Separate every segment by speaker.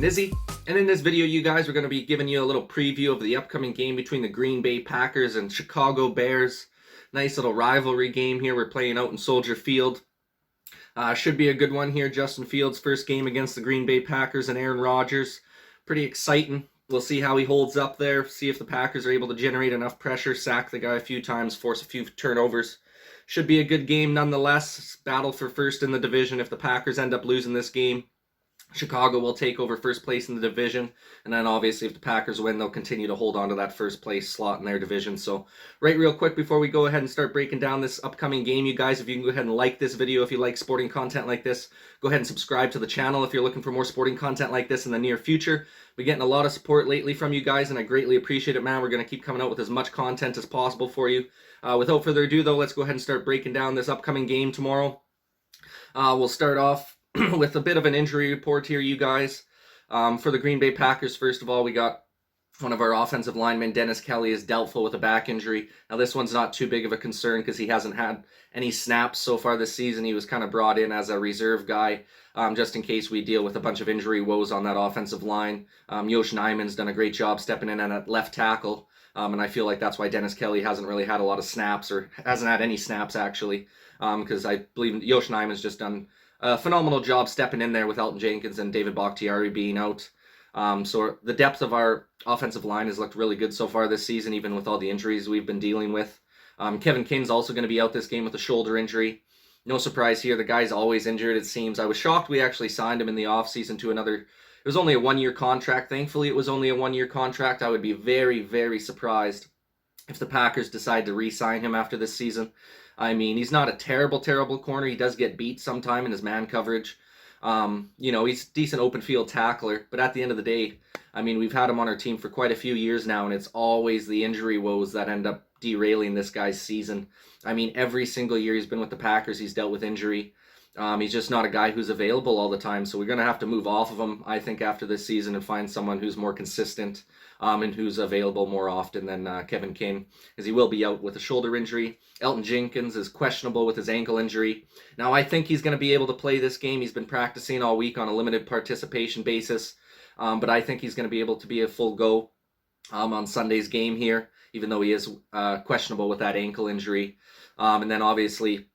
Speaker 1: Nizzy, and in this video you guys, we're going to be giving you a little preview of the upcoming game between the Green Bay Packers and Chicago Bears. Nice little rivalry game here. We're playing out in Soldier Field. Should be a good one here. Justin Fields' first game against the Green Bay Packers and Aaron Rodgers. Pretty exciting. We'll see how he holds up there, see if the Packers are able to generate enough pressure, sack the guy a few times, force a few turnovers. Should be a good game nonetheless. Battle for first in the division. If the Packers end up losing this game, Chicago will take over first place in the division, and then obviously if the Packers win, they'll continue to hold on to that first place slot in their division. So right real quick before we go ahead and start breaking down this upcoming game, you guys, if you can go ahead and like this video if you like sporting content like this, go ahead and subscribe to the channel if you're looking for more sporting content like this in the near future. We're getting a lot of support lately from you guys, and I greatly appreciate it, man. We're going to keep coming out with as much content as possible for you. Without further ado, though, let's go ahead and start breaking down this upcoming game tomorrow. We'll start off with a bit of an injury report here, you guys. For the Green Bay Packers, first of all, we got one of our offensive linemen, Dennis Kelly, is doubtful with a back injury. Now, this one's not too big of a concern because he hasn't had any snaps so far this season. He was kind of brought in as a reserve guy just in case we deal with a bunch of injury woes on that offensive line. Yosh Nijman's done a great job stepping in at left tackle, and I feel like that's why Dennis Kelly hasn't really had a lot of snaps, or hasn't had any snaps, actually, because I believe Yosh Nijman's just done a phenomenal job stepping in there with Elgton Jenkins and David Bakhtiari being out. So the depth of our offensive line has looked really good so far this season, even with all the injuries we've been dealing with. Kevin King's also going to be out this game with a shoulder injury. No surprise here. The guy's always injured, it seems. I was shocked we actually signed him in the offseason to another. It was only a one-year contract. Thankfully, it was only a one-year contract. I would be very, very surprised if the Packers decide to re-sign him after this season. I mean, he's not a terrible, terrible corner. He does get beat sometime in his man coverage. He's a decent open field tackler. But at the end of the day, I mean, we've had him on our team for quite a few years now, and it's always the injury woes that end up derailing this guy's season. I mean, every single year he's been with the Packers, he's dealt with injury. He's just not a guy who's available all the time, so we're going to have to move off of him, I think, after this season and find someone who's more consistent and who's available more often than Kevin King, as he will be out with a shoulder injury. Elgton Jenkins is questionable with his ankle injury. Now, I think he's going to be able to play this game. He's been practicing all week on a limited participation basis, but I think he's going to be able to be a full go on Sunday's game here, even though he is questionable with that ankle injury. And then, obviously,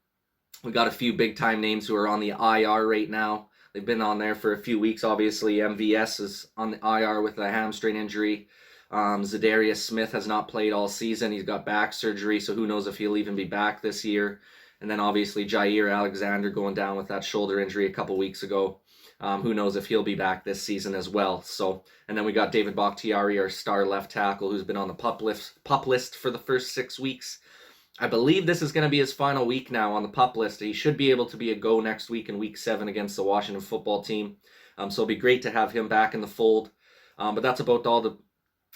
Speaker 1: we got a few big-time names who are on the IR right now. They've been on there for a few weeks, obviously. MVS is on the IR with a hamstring injury. Zadarius Smith has not played all season. He's got back surgery, so who knows if he'll even be back this year. And then, obviously, Jair Alexander going down with that shoulder injury a couple weeks ago. Who knows if he'll be back this season as well. And then we got David Bakhtiari, our star left tackle, who's been on the pup list for the first 6 weeks. I believe this is going to be his final week now on the pup list. He should be able to be a go next week in week 7 against the Washington football team. So it'll be great to have him back in the fold. But that's about all the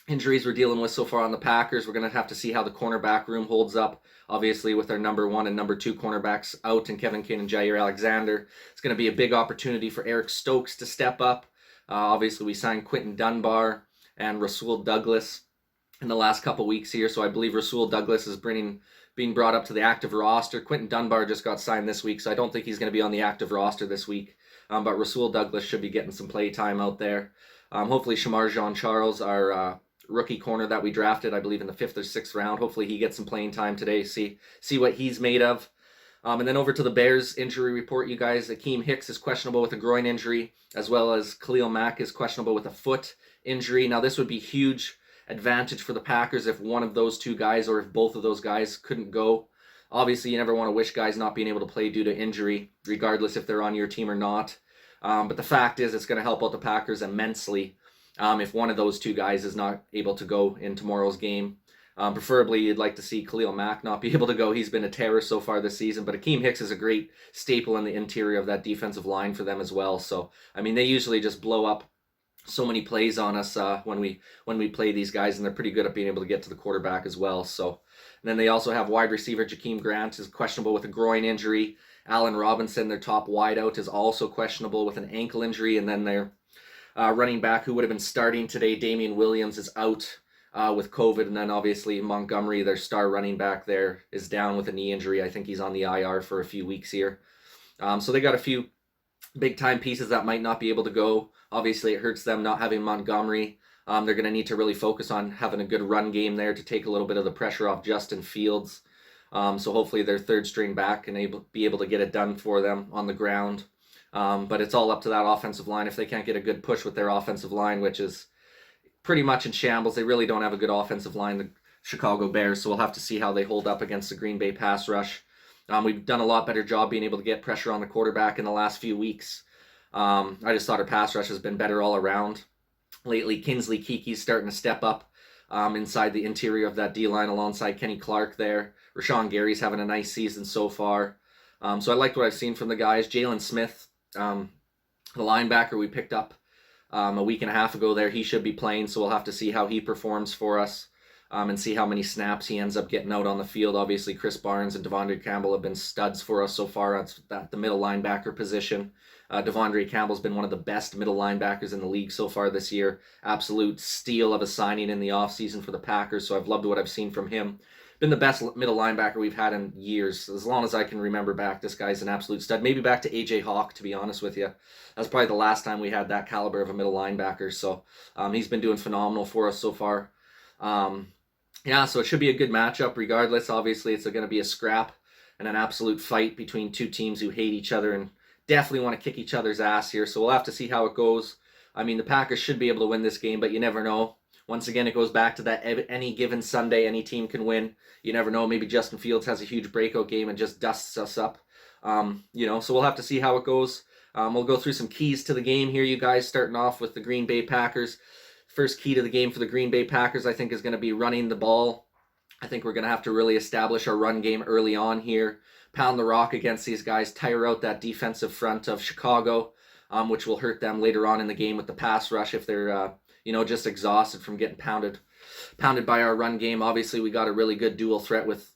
Speaker 1: injuries we're dealing with so far on the Packers. We're going to have to see how the cornerback room holds up. Obviously, with our number 1 and number 2 cornerbacks out, and Kevin King and Jair Alexander, it's going to be a big opportunity for Eric Stokes to step up. Obviously, we signed Quinton Dunbar and Rasul Douglas in the last couple weeks here, so I believe Rasul Douglas is being brought up to the active roster. Quinton Dunbar just got signed this week, so I don't think he's going to be on the active roster this week. But Rasul Douglas should be getting some play time out there. Hopefully, Shamar Jean-Charles, our rookie corner that we drafted, I believe in the 5th or 6th round. Hopefully he gets some playing time today, see what he's made of. And then over to the Bears injury report, you guys. Akeem Hicks is questionable with a groin injury, as well as Khalil Mack is questionable with a foot injury. Now, this would be huge advantage for the Packers if one of those two guys, or if both of those guys, couldn't go. Obviously, you never want to wish guys not being able to play due to injury, regardless if they're on your team or not. But the fact is, it's going to help out the Packers immensely if one of those two guys is not able to go in tomorrow's game. Preferably, you'd like to see Khalil Mack not be able to go. He's been a terror so far this season, but Akeem Hicks is a great staple in the interior of that defensive line for them as well. So, I mean, they usually just blow up so many plays on us when we play these guys, and they're pretty good at being able to get to the quarterback as well. So, and then they also have wide receiver Jakeem Grant is questionable with a groin injury. Allen Robinson, their top wideout, is also questionable with an ankle injury, and then their running back, who would have been starting today, Damian Williams, is out with COVID, and then obviously Montgomery, their star running back there, is down with a knee injury. I think he's on the IR for a few weeks here. So they got a few big time pieces that might not be able to go. Obviously, it hurts them not having Montgomery. They're going to need to really focus on having a good run game there to take a little bit of the pressure off Justin Fields. So hopefully their third string back can be able to get it done for them on the ground. But it's all up to that offensive line. If they can't get a good push with their offensive line, which is pretty much in shambles, they really don't have a good offensive line, the Chicago Bears. So we'll have to see how they hold up against the Green Bay pass rush. We've done a lot better job being able to get pressure on the quarterback in the last few weeks. I just thought our pass rush has been better all around. Lately, Kingsley Kiki's starting to step up inside the interior of that D-line alongside Kenny Clark there. Rashawn Gary's having a nice season so far. So I liked what I've seen from the guys. Jalen Smith, the linebacker we picked up a week and a half ago there, he should be playing, so we'll have to see how he performs for us and see how many snaps he ends up getting out on the field. Obviously, Chris Barnes and Devondre Campbell have been studs for us so far at the middle linebacker position. Devondre Campbell's been one of the best middle linebackers in the league so far this year. Absolute steal of a signing in the offseason for the Packers, so I've loved what I've seen from him. Been the best middle linebacker we've had in years. As long as I can remember back, this guy's an absolute stud. Maybe back to A.J. Hawk, to be honest with you. That's probably the last time we had that caliber of a middle linebacker, so he's been doing phenomenal for us so far. Yeah, so it should be a good matchup regardless. Obviously, it's going to be a scrap and an absolute fight between two teams who hate each other and definitely want to kick each other's ass here. So we'll have to see how it goes. I mean, the Packers should be able to win this game, but you never know. Once again, it goes back to that any given Sunday, any team can win. You never know. Maybe Justin Fields has a huge breakout game and just dusts us up. So we'll have to see how it goes. We'll go through some keys to the game here, you guys, starting off with the Green Bay Packers. First key to the game for the Green Bay Packers, I think, is going to be running the ball. I think we're going to have to really establish our run game early on here, pound the rock against these guys, tire out that defensive front of Chicago, which will hurt them later on in the game with the pass rush if they're, just exhausted from getting pounded by our run game. Obviously, we got a really good dual threat with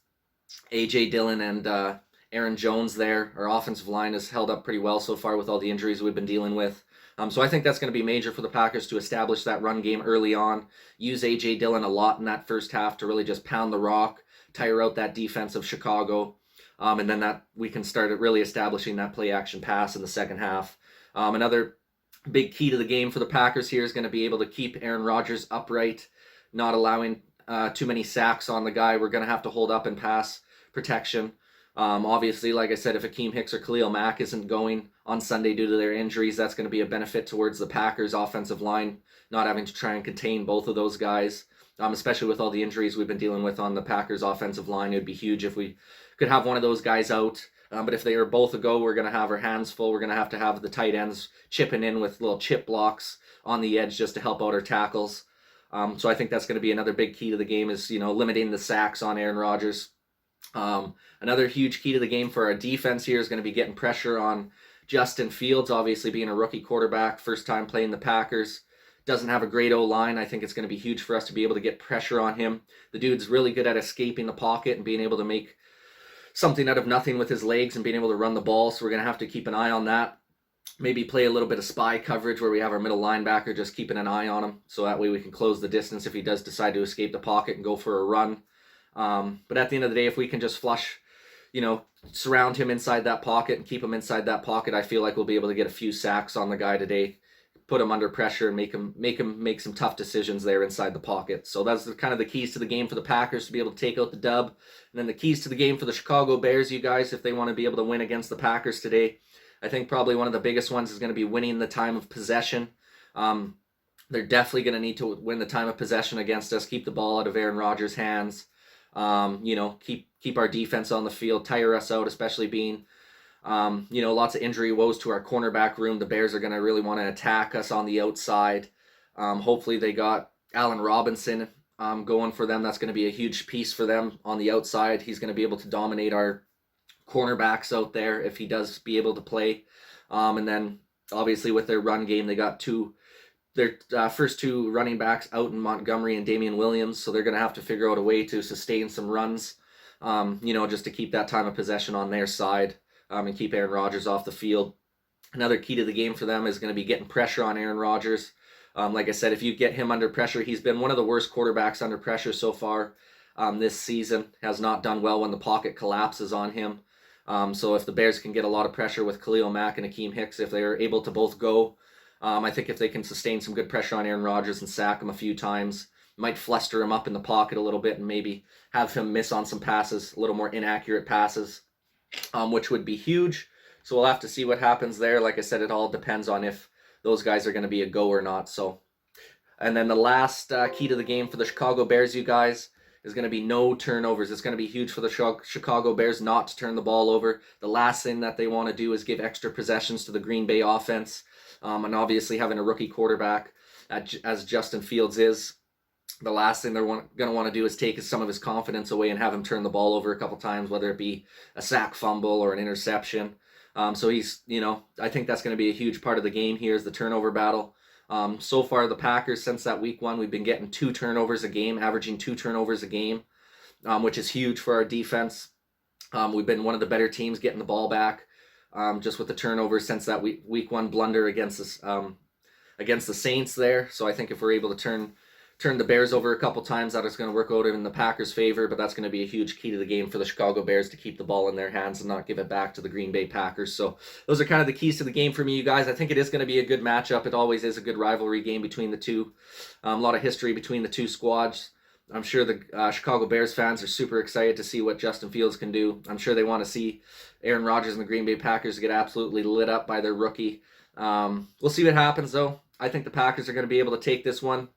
Speaker 1: A.J. Dillon and Aaron Jones there. Our offensive line has held up pretty well so far with all the injuries we've been dealing with. So I think that's going to be major for the Packers to establish that run game early on. Use A.J. Dillon a lot in that first half to really just pound the rock, tire out that defense of Chicago, and then that we can start really establishing that play action pass in the second half. Another big key to the game for the Packers here is going to be able to keep Aaron Rodgers upright, not allowing too many sacks on the guy. We're going to have to hold up in pass protection. Obviously, like I said, if Akeem Hicks or Khalil Mack isn't going on Sunday due to their injuries, that's going to be a benefit towards the Packers' offensive line, not having to try and contain both of those guys, especially with all the injuries we've been dealing with on the Packers' offensive line. It would be huge if we could have one of those guys out. But if they are both a go, we're going to have our hands full. We're going to have the tight ends chipping in with little chip blocks on the edge just to help out our tackles. So I think that's going to be another big key to the game is, limiting the sacks on Aaron Rodgers. Another huge key to the game for our defense here is going to be getting pressure on Justin Fields, obviously being a rookie quarterback, first time playing the Packers. Doesn't have a great O-line. I think it's going to be huge for us to be able to get pressure on him. The dude's really good at escaping the pocket and being able to make something out of nothing with his legs and being able to run the ball, so we're going to have to keep an eye on that. Maybe play a little bit of spy coverage where we have our middle linebacker just keeping an eye on him, so that way we can close the distance if he does decide to escape the pocket and go for a run. But at the end of the day, if we can just surround him inside that pocket and keep him inside that pocket, I feel like we'll be able to get a few sacks on the guy today, put him under pressure and make him make some tough decisions there inside the pocket. So that's kind of the keys to the game for the Packers to be able to take out the dub. And then the keys to the game for the Chicago Bears, you guys, if they want to be able to win against the Packers today, I think probably one of the biggest ones is going to be winning the time of possession. They're definitely going to need to win the time of possession against us, keep the ball out of Aaron Rodgers' hands. Keep our defense on the field, tire us out, especially being, lots of injury woes to our cornerback room. The Bears are going to really want to attack us on the outside. Hopefully they got Allen Robinson going for them. That's going to be a huge piece for them on the outside. He's going to be able to dominate our cornerbacks out there if he does be able to play. And then obviously with their run game, they got their first two running backs out in Montgomery and Damian Williams, so they're going to have to figure out a way to sustain some runs, just to keep that time of possession on their side and keep Aaron Rodgers off the field. Another key to the game for them is going to be getting pressure on Aaron Rodgers. Like I said, if you get him under pressure, he's been one of the worst quarterbacks under pressure so far this season, has not done well when the pocket collapses on him. So if the Bears can get a lot of pressure with Khalil Mack and Akeem Hicks, if they're able to both go, I think if they can sustain some good pressure on Aaron Rodgers and sack him a few times, might fluster him up in the pocket a little bit and maybe have him miss on some passes, a little more inaccurate passes, which would be huge. So we'll have to see what happens there. Like I said, it all depends on if those guys are going to be a go or not. So, and then the last key to the game for the Chicago Bears, you guys, is going to be no turnovers. It's going to be huge for the Chicago Bears not to turn the ball over. The last thing that they want to do is give extra possessions to the Green Bay offense. And obviously having a rookie quarterback as Justin Fields is, the last thing they're going to want to do is take some of his confidence away and have him turn the ball over a couple times, whether it be a sack, fumble, or an interception. So he's, I think that's going to be a huge part of the game here is the turnover battle. So far, the Packers, since that week 1, we've been getting 2 turnovers a game, averaging 2 turnovers a game, which is huge for our defense. We've been one of the better teams getting the ball back, just with the turnovers since that week 1 blunder against the Saints there. So I think if we're able to turn the Bears over a couple times, that is going to work out in the Packers' favor, but that's going to be a huge key to the game for the Chicago Bears to keep the ball in their hands and not give it back to the Green Bay Packers. So those are kind of the keys to the game for me, you guys. I think it is going to be a good matchup. It always is a good rivalry game between the two. A lot of history between the two squads. I'm sure the Chicago Bears fans are super excited to see what Justin Fields can do. I'm sure they want to see Aaron Rodgers and the Green Bay Packers get absolutely lit up by their rookie. We'll see what happens, though. I think the Packers are going to be able to take this one.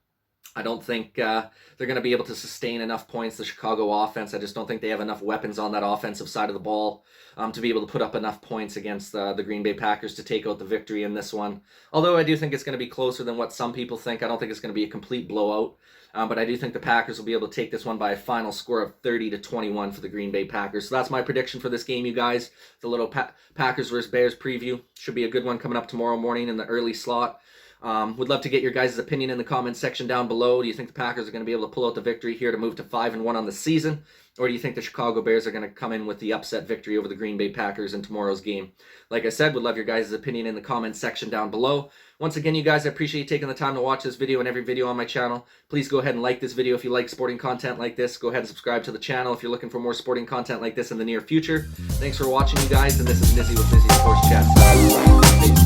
Speaker 1: I don't think they're going to be able to sustain enough points, the Chicago offense. I just don't think they have enough weapons on that offensive side of the ball to be able to put up enough points against the Green Bay Packers to take out the victory in this one. Although I do think it's going to be closer than what some people think. I don't think it's going to be a complete blowout. But I do think the Packers will be able to take this one by a final score of 30-21 for the Green Bay Packers. So that's my prediction for this game, you guys. The little Packers versus Bears preview. Should be a good one coming up tomorrow morning in the early slot. Would love to get your guys' opinion in the comment section down below. Do you think the Packers are going to be able to pull out the victory here to move to 5-1 on the season? Or do you think the Chicago Bears are going to come in with the upset victory over the Green Bay Packers in tomorrow's game? Like I said, would love your guys' opinion in the comment section down below. Once again, you guys, I appreciate you taking the time to watch this video and every video on my channel. Please go ahead and like this video if you like sporting content like this. Go ahead and subscribe to the channel if you're looking for more sporting content like this in the near future. Thanks for watching, you guys, and this is Nizzy with Nizzy Sports Chats.